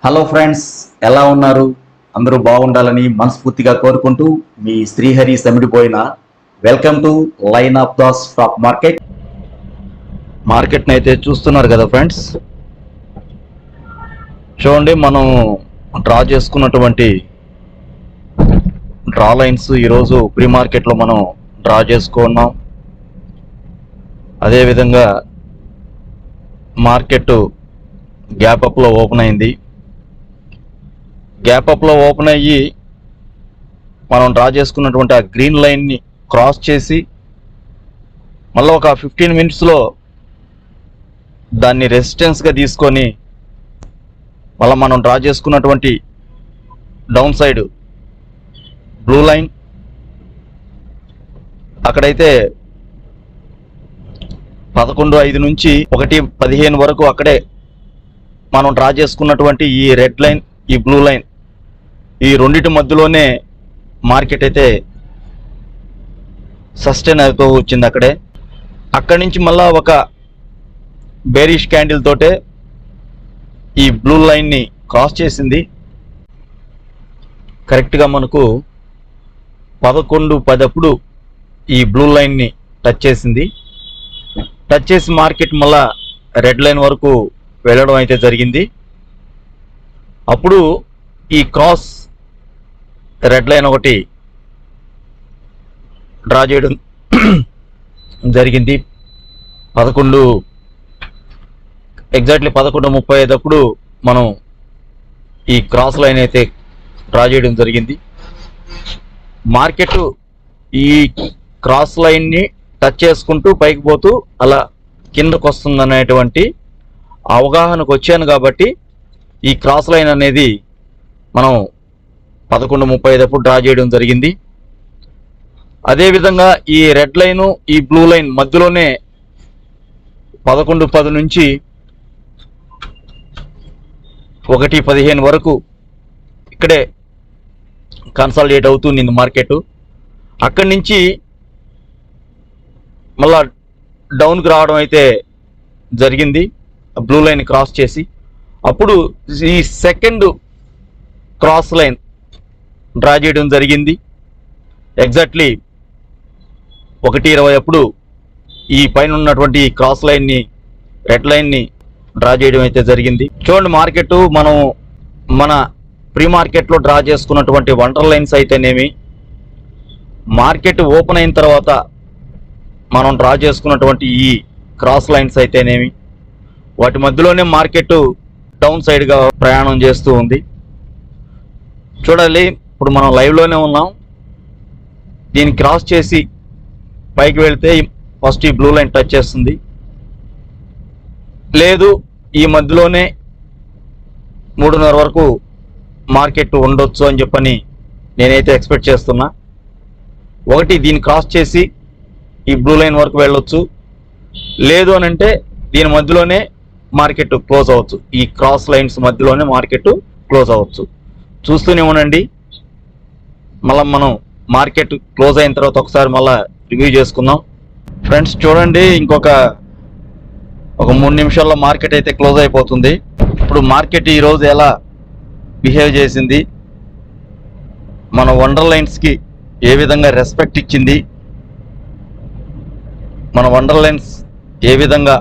Hello friends, ఎలా ఉన్నారు? అందరూ బాగుండాలని మనస్ఫూర్తిగా కోరుకుంటూ మీ శ్రీహరి సమిడిపోయిన welcome to line of the stock మార్కెట్ని అయితే చూస్తున్నారు కదా ఫ్రెండ్స్. చూడండి, మనం డ్రా చేసుకున్నటువంటి డ్రా లైన్స్ ఈరోజు ప్రీ మార్కెట్లో మనం డ్రా చేసుకున్నాం. అదేవిధంగా మార్కెట్ గ్యాప్ అప్లో ఓపెన్ అయింది. గ్యాప్ అప్లో ఓపెన్ అయ్యి మనం డ్రా చేసుకున్నటువంటి ఆ గ్రీన్ లైన్ని క్రాస్ చేసి మళ్ళీ ఒక 15 మినిట్స్లో దాన్ని రెసిస్టెన్స్గా తీసుకొని మళ్ళీ మనం డ్రా చేసుకున్నటువంటి డౌన్ సైడ్ బ్లూ లైన్ అక్కడైతే 11:05 నుంచి 1:15 వరకు అక్కడే మనం డ్రా చేసుకున్నటువంటి ఈ రెడ్ లైన్, ఈ బ్లూ లైన్, ఈ రెండింటి మధ్యలోనే మార్కెట్ అయితే సస్టైన్ అవుతూ వచ్చింది. అక్కడి నుంచి మళ్ళా ఒక బేరిష్ క్యాండిల్ తోటే ఈ బ్లూ లైన్ని క్రాస్ చేసింది. కరెక్ట్గా మనకు 11:10 అప్పుడు ఈ బ్లూ లైన్ని టచ్ చేసింది. టచ్ చేసి మార్కెట్ మళ్ళా రెడ్ లైన్ వరకు వెళ్ళడం అయితే జరిగింది. అప్పుడు ఈ క్రాస్ రెడ్ లైన్ ఒకటి డ్రా చేయడం జరిగింది. ఎగ్జాక్ట్లీ 11:35 అప్పుడు మనం ఈ క్రాస్ లైన్ అయితే డ్రా చేయడం జరిగింది. మార్కెట్ ఈ క్రాస్ లైన్ని టచ్ చేసుకుంటూ పైకి పోతూ అలా కిందకు వస్తుందనేటువంటి అవగాహనకు వచ్చాను కాబట్టి ఈ క్రాస్ లైన్ అనేది మనం 11:35 అప్పుడు డ్రా చేయడం జరిగింది. అదేవిధంగా ఈ రెడ్ లైను, ఈ బ్లూ లైన్ మధ్యలోనే 11:10 నుంచి 1:15 వరకు ఇక్కడే కన్సాలిడేట్ అవుతుంది మార్కెట్. అక్కడి నుంచి మళ్ళా డౌన్కి రావడం అయితే జరిగింది బ్లూ లైన్ క్రాస్ చేసి. అప్పుడు ఈ సెకండ్ క్రాస్ లైన్ డ్రా చేయడం జరిగింది. ఎగ్జాక్ట్లీ 1:20 అప్పుడు ఈ పైన ఉన్నటువంటి క్రాస్ లైన్ని, రెడ్ లైన్ని డ్రా చేయడం అయితే జరిగింది. చూడండి, మార్కెట్ మనం మన ప్రీ మార్కెట్లో డ్రా చేసుకున్నటువంటి వండర్ లైన్స్ అయితేనేమి, మార్కెట్ ఓపెన్ అయిన తర్వాత మనం డ్రా చేసుకున్నటువంటి ఈ క్రాస్ లైన్స్ అయితేనేమి, వాటి మధ్యలోనే మార్కెట్ డౌన్ సైడ్గా ప్రయాణం చేస్తూ ఉంది. చూడాలి, ఇప్పుడు మనం లైవ్లోనే ఉన్నాం. దీన్ని క్రాస్ చేసి పైకి వెళ్తే ఫస్ట్ ఈ బ్లూ లైన్ టచ్ చేస్తుంది. లేదు, ఈ మధ్యలోనే 3:30 వరకు మార్కెట్ ఉండొచ్చు అని చెప్పని నేనైతే ఎక్స్పెక్ట్ చేస్తున్నా. ఒకటి, దీన్ని క్రాస్ చేసి ఈ బ్లూ లైన్ వరకు వెళ్ళొచ్చు. లేదు అని అంటే దీని మధ్యలోనే మార్కెట్ క్లోజ్ అవ్వచ్చు. ఈ క్రాస్ లైన్స్ మధ్యలోనే మార్కెట్ క్లోజ్ అవ్వచ్చు. చూస్తూనే ఉండండి. మళ్ళీ మనం మార్కెట్ క్లోజ్ అయిన తర్వాత ఒకసారి మళ్ళీ రివ్యూ చేసుకుందాం. ఫ్రెండ్స్ చూడండి, ఇంకొక 3 నిమిషాల్లో మార్కెట్ అయితే క్లోజ్ అయిపోతుంది. ఇప్పుడు మార్కెట్ ఈరోజు ఎలా బిహేవ్ చేసింది, మన వండర్ లైన్స్కి ఏ విధంగా రెస్పెక్ట్ ఇచ్చింది, మన వండర్ లైన్స్ ఏ విధంగా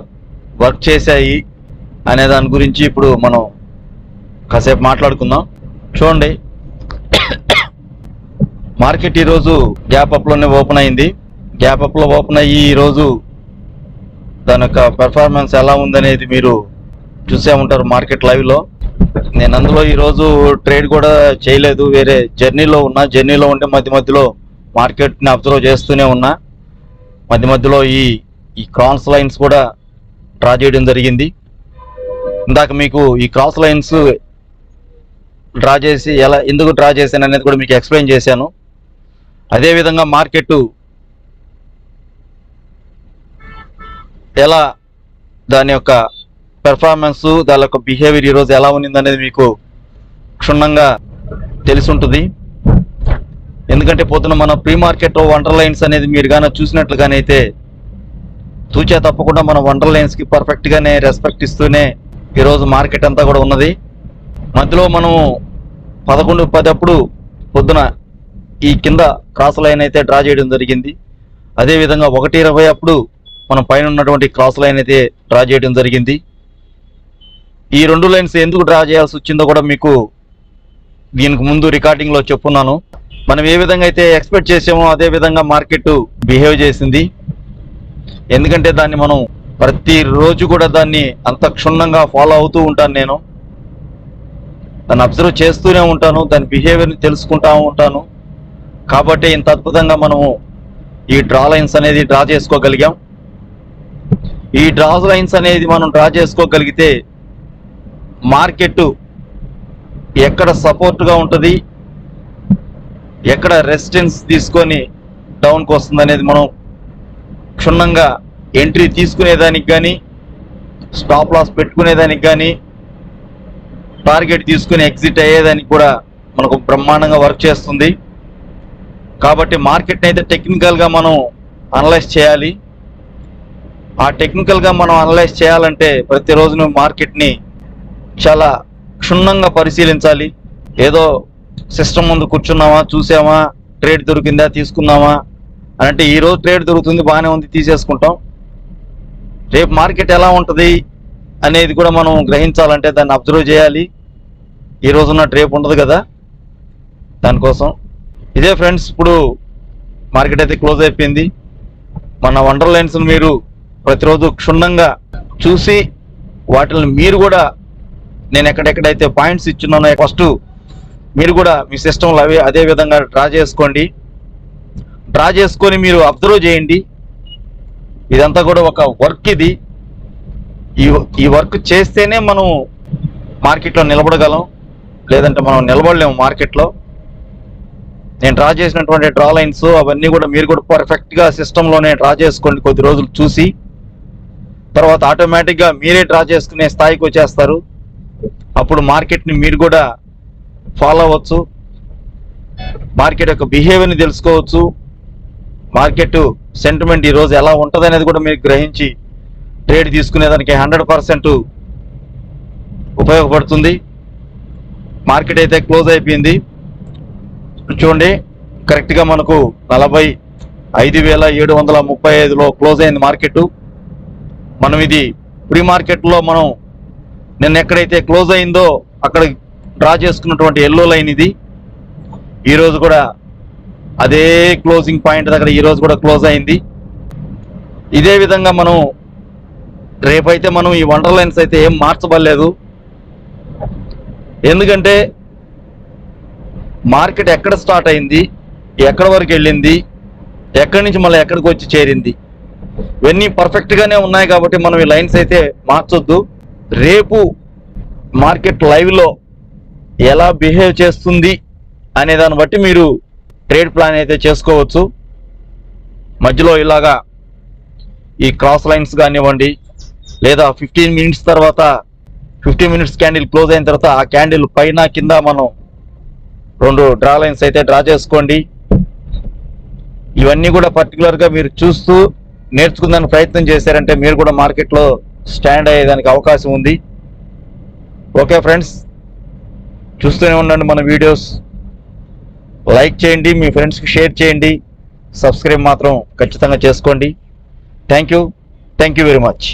వర్క్ చేశాయి అనే దాని గురించి ఇప్పుడు మనం కాసేపు మాట్లాడుకుందాం. చూడండి, మార్కెట్ ఈరోజు గ్యాప్ అప్లోనే ఓపెన్ అయింది. గ్యాప్ అప్లో ఓపెన్ అయ్యి ఈరోజు దాని యొక్క పెర్ఫార్మెన్స్ ఎలా ఉందనేది మీరు చూసే ఉంటారు మార్కెట్ లైవ్లో. నేను అందులో ఈరోజు ట్రేడ్ కూడా చేయలేదు, వేరే జర్నీలో ఉన్నా. జర్నీలో ఉంటే మధ్యలో మార్కెట్ని అబ్జర్వ్ చేస్తూనే ఉన్నా. మధ్యలో ఈ క్రాస్ లైన్స్ కూడా డ్రా చేయడం జరిగింది. ఇందాక మీకు ఈ క్రాస్ లైన్స్ డ్రా చేసి ఎందుకు డ్రా చేశాను అనేది కూడా మీకు ఎక్స్ప్లెయిన్ చేశాను. అదేవిధంగా మార్కెట్ ఎలా దాని యొక్క పెర్ఫార్మెన్స్, దాని యొక్క బిహేవియర్ ఈరోజు ఎలా ఉన్నది అనేది మీకు క్షుణ్ణంగా తెలిసి ఉంటుంది. ఎందుకంటే పొద్దున మన ప్రీ మార్కెట్లో వండర్ లైన్స్ అనేది మీరు కానీ చూసినట్లుగానైతే తూచా తప్పకుండా మన వండర్ లైన్స్కి పర్ఫెక్ట్గానే రెస్పెక్ట్ ఇస్తూనే ఈరోజు మార్కెట్ అంతా కూడా ఉన్నది. మధ్యలో మనము 11:10 అప్పుడు పొద్దున ఈ కింద క్రాస్ లైన్ అయితే డ్రా చేయడం జరిగింది. అదేవిధంగా 1:20 అప్పుడు మనం పైన ఉన్నటువంటి క్రాస్ లైన్ అయితే డ్రా చేయడం జరిగింది. ఈ 2 లైన్స్ ఎందుకు డ్రా చేయాల్సి వచ్చిందో కూడా మీకు దీనికి ముందు రికార్డింగ్లో చెప్పున్నాను. మనం ఏ విధంగా అయితే ఎక్స్పెక్ట్ చేసామో అదే విధంగా మార్కెట్ బిహేవ్ చేసింది. ఎందుకంటే దాన్ని మనం ప్రతిరోజు కూడా దాన్ని అంత క్షుణ్ణంగా ఫాలో అవుతూ ఉంటాను. నేను దాన్ని అబ్జర్వ్ చేస్తూనే ఉంటాను, దాని బిహేవియర్ని తెలుసుకుంటూ ఉంటాను. కాబట్టి ఇంత అద్భుతంగా మనము ఈ డ్రా లైన్స్ అనేది డ్రా చేసుకోగలిగాం. ఈ డ్రా లైన్స్ అనేది మనం డ్రా చేసుకోగలిగితే మార్కెట్ ఎక్కడ సపోర్ట్గా ఉంటుంది, ఎక్కడ రెసిస్టెన్స్ తీసుకొని డౌన్కి వస్తుంది అనేది మనం క్షుణ్ణంగా ఎంట్రీ తీసుకునేదానికి కానీ, స్టాప్ లాస్ పెట్టుకునేదానికి కానీ, టార్గెట్ తీసుకుని ఎగ్జిట్ అయ్యేదానికి కూడా మనకు బ్రహ్మాండంగా వర్క్ చేస్తుంది. కాబట్టి మార్కెట్ని అయితే టెక్నికల్గా మనం అనలైజ్ చేయాలి. ఆ టెక్నికల్గా మనం అనలైజ్ చేయాలంటే ప్రతిరోజు మార్కెట్ని చాలా క్షుణ్ణంగా పరిశీలించాలి. ఏదో సిస్టమ్ ముందు కూర్చున్నామా, చూసామా, ట్రేడ్ దొరికిందా, తీసుకుందామా అని అంటే ఈరోజు ట్రేడ్ దొరుకుతుంది, బాగానే ఉంది, తీసేసుకుంటాం. రేపు మార్కెట్ ఎలా ఉంటుంది అనేది కూడా మనం గ్రహించాలంటే దాన్ని అబ్జర్వ్ చేయాలి. ఈ రోజున్న రేపు ఉండదు కదా, దానికోసం. ఇదే ఫ్రెండ్స్, ఇప్పుడు మార్కెట్ అయితే క్లోజ్ అయిపోయింది. మన వండర్ లైన్స్ని మీరు ప్రతిరోజు క్షుణ్ణంగా చూసి వాటిని మీరు కూడా నేను ఎక్కడెక్కడైతే పాయింట్స్ ఇచ్చున్నానో ఫస్ట్ మీరు కూడా మీ సిస్టంలో అదే విధంగా డ్రా చేసుకోండి. డ్రా చేసుకొని మీరు అబ్జర్వ్ చేయండి. ఇదంతా కూడా ఒక వర్క్. ఇది ఈ వర్క్ చేస్తేనే మనం మార్కెట్లో నిలబడగలం, లేదంటే మనం నిలబడలేము మార్కెట్లో. నేను డ్రా చేసినటువంటి డ్రా లైన్స్ అవన్నీ కూడా మీరు కూడా పర్ఫెక్ట్గా సిస్టంలోనే డ్రా చేసుకోండి. కొద్ది రోజులు చూసి తర్వాత ఆటోమేటిక్గా మీరే డ్రా చేసుకునే స్థాయికి వచ్చేస్తారు. అప్పుడు మార్కెట్ని మీరు కూడా ఫాలో అవ్వచ్చు, మార్కెట్ యొక్క బిహేవియర్ని తెలుసుకోవచ్చు, మార్కెట్ సెంటిమెంట్ ఈరోజు ఎలా ఉంటుంది అనేది కూడా మీరు గ్రహించి ట్రేడ్ తీసుకునేదానికి 100% ఉపయోగపడుతుంది. మార్కెట్ అయితే క్లోజ్ అయిపోయింది. చూడండి, కరెక్ట్గా మనకు 45,735లో క్లోజ్ అయింది మార్కెట్. మనం ఇది ప్రీ మార్కెట్లో మనం నిన్న ఎక్కడైతే క్లోజ్ అయిందో అక్కడ డ్రా చేసుకున్నటువంటి ఎల్లో లైన్ ఇది. ఈరోజు కూడా అదే క్లోజింగ్ పాయింట్ దగ్గర ఈరోజు కూడా క్లోజ్ అయింది. ఇదే విధంగా మనం రేపైతే మనం ఈ వండర్ లైన్స్ అయితే ఏం మార్చబడలేదు. ఎందుకంటే మార్కెట్ ఎక్కడ స్టార్ట్ అయింది, ఎక్కడ వరకు వెళ్ళింది, ఎక్కడి నుంచి మళ్ళీ ఎక్కడికి వచ్చి చేరింది, ఇవన్నీ పర్ఫెక్ట్గానే ఉన్నాయి. కాబట్టి మనం ఈ లైన్స్ అయితే మార్చొద్దు. రేపు మార్కెట్ లైవ్లో ఎలా బిహేవ్ చేస్తుంది అనే దాన్ని బట్టి మీరు ట్రేడ్ ప్లాన్ అయితే చేసుకోవచ్చు. మధ్యలో ఇలాగా ఈ క్రాస్ లైన్స్ కానివ్వండి, లేదా 15 మినిట్స్ తర్వాత 15 మినిట్స్ క్యాండిల్ క్లోజ్ అయిన తర్వాత ఆ క్యాండిల్ పైన కింద మనం 2 డ్రా లైన్స్ అయితే డ్రా చేసుకోండి. ఇవన్నీ కూడా పర్టికులర్గా మీరు చూస్తూ నేర్చుకుందానికి ప్రయత్నం చేశారంటే మీరు కూడా మార్కెట్లో స్టాండ్ అయ్యేదానికి అవకాశం ఉంది. ఓకే ఫ్రెండ్స్, చూస్తూనే ఉండండి మన వీడియోస్. లైక్ చేయండి, మీ ఫ్రెండ్స్కి షేర్ చేయండి, సబ్స్క్రైబ్ మాత్రం ఖచ్చితంగా చేసుకోండి. Thank you very much.